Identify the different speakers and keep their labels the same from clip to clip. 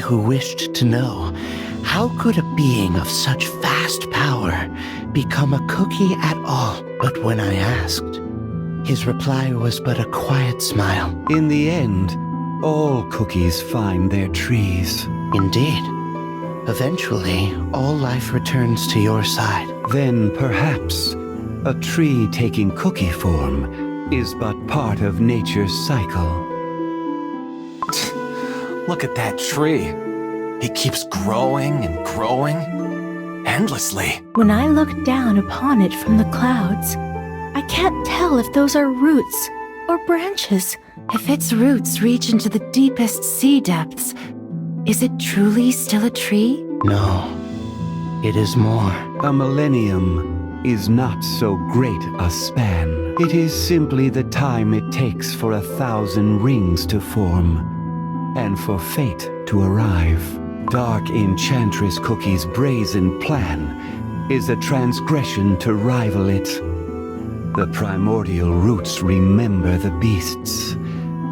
Speaker 1: who wished to know, how could a being of such vast power become a cookie at all? But when I asked, his reply was but a quiet smile.
Speaker 2: In the end, all cookies find their trees.
Speaker 1: Indeed. Eventually, all life returns to your side.
Speaker 2: Then perhaps a tree taking cookie form is but part of nature's cycle.
Speaker 3: Look at that tree. It keeps growing and growing endlessly.
Speaker 4: When I look down upon it from the clouds, I can't tell if those are roots or branches. If its roots reach into the deepest sea depths, is it truly still a tree?
Speaker 1: No, it is more.
Speaker 2: A millennium is not so great a span. It is simply the time it takes for 1,000 rings to form and for fate to arrive. Dark Enchantress Cookie's brazen plan is a transgression to rival it. The primordial roots remember the beasts,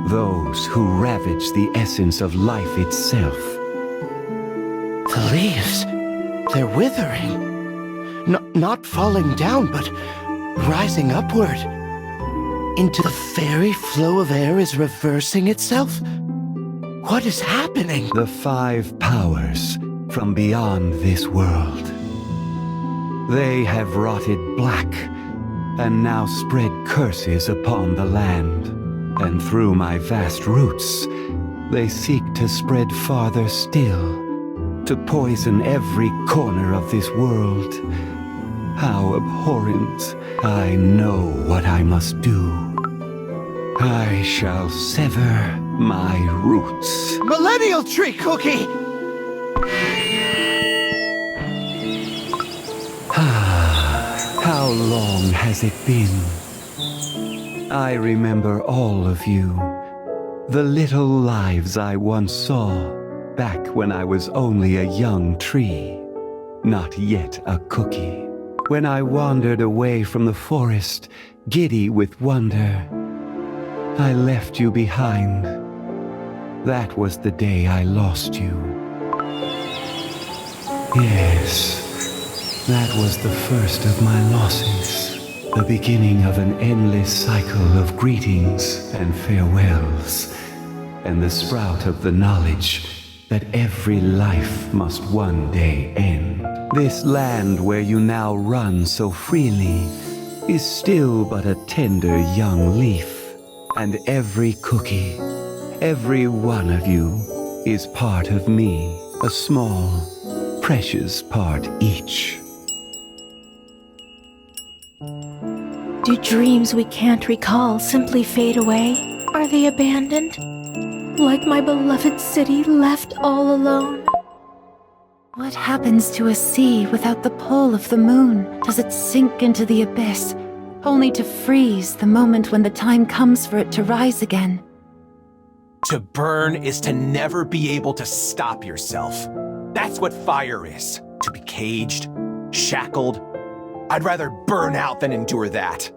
Speaker 2: those who ravage the essence of life itself.
Speaker 1: The leaves, they're withering. Not falling down, but rising upward. Into the fairy flow of air is reversing itself? What is happening?
Speaker 2: The 5 powers from beyond this world. They have rotted black and now spread curses upon the land. And through my vast roots, they seek to spread farther still, to poison every corner of this world. How abhorrent. I know what I must do. I shall sever my roots.
Speaker 1: Millennial Tree Cookie!
Speaker 2: How long has it been? I remember all of you. The little lives I once saw back when I was only a young tree, not yet a cookie. When I wandered away from the forest, giddy with wonder, I left you behind. That was the day I lost you. Yes, that was the first of my losses. The beginning of an endless cycle of greetings and farewells, and the sprout of the knowledge that every life must one day end. This land where you now run so freely is still but a tender young leaf, and every cookie, every one of you, is part of me, a small, precious part each.
Speaker 4: Do dreams we can't recall simply fade away? Are they abandoned? Like my beloved city left all alone? What happens to a sea without the pull of the moon? Does it sink into the abyss, only to freeze the moment when the time comes for it to rise again?
Speaker 3: To burn is to never be able to stop yourself. That's what fire is. To be caged, shackled. I'd rather burn out than endure that.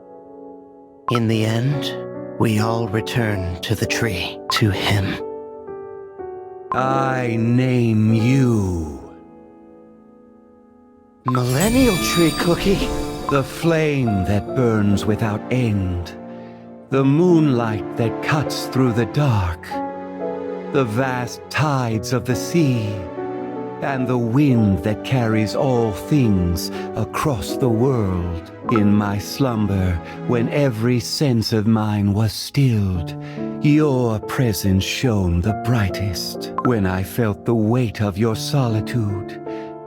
Speaker 1: In the end, we all return to the tree, to him.
Speaker 2: I name you
Speaker 1: Millennial Tree Cookie.
Speaker 2: the flame that burns without end, the moonlight that cuts through the dark, the vast tides of the sea, and the wind that carries all things across the world. In my slumber, when every sense of mine was stilled, your presence shone the brightest. When I felt the weight of your solitude,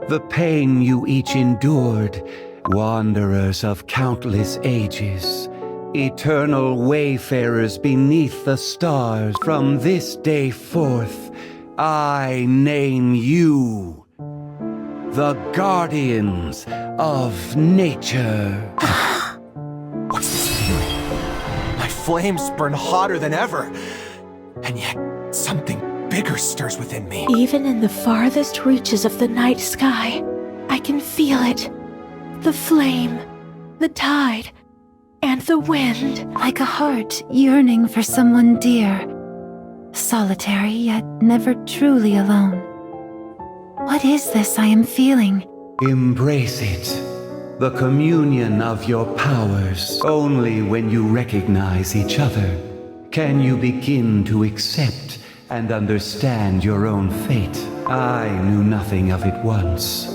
Speaker 2: the pain you each endured, wanderers of countless ages, eternal wayfarers beneath the stars, from this day forth, I name you the Guardians of Nature.
Speaker 3: What's this feeling? My flames burn hotter than ever. And yet, something bigger stirs within me.
Speaker 4: Even in the farthest reaches of the night sky, I can feel it. The flame, the tide, and the wind. Like a heart yearning for someone dear. Solitary, yet never truly alone.
Speaker 5: What is this I am feeling?
Speaker 2: Embrace it. The communion of your powers. Only when you recognize each other can you begin to accept and understand your own fate. I knew nothing of it once.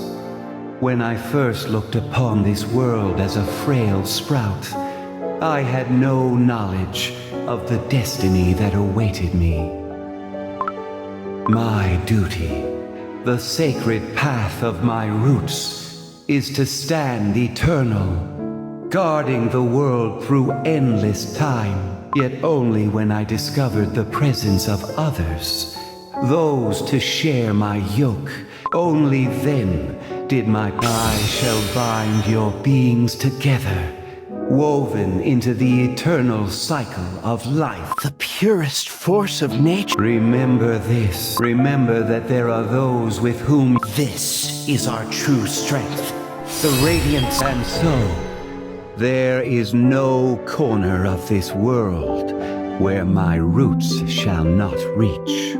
Speaker 2: When I first looked upon this world as a frail sprout, I had no knowledge of the destiny that awaited me. My duty, the sacred path of my roots, is to stand eternal, guarding the world through endless time. Yet only when I discovered the presence of others, those to share my yoke, only then did I shall bind your beings together, woven into the eternal cycle of life.
Speaker 1: The purest force of nature.
Speaker 2: Remember this. Remember that there are those with whom
Speaker 1: This is our true strength. The radiance.
Speaker 2: and so there is no corner of this world where my roots shall not reach.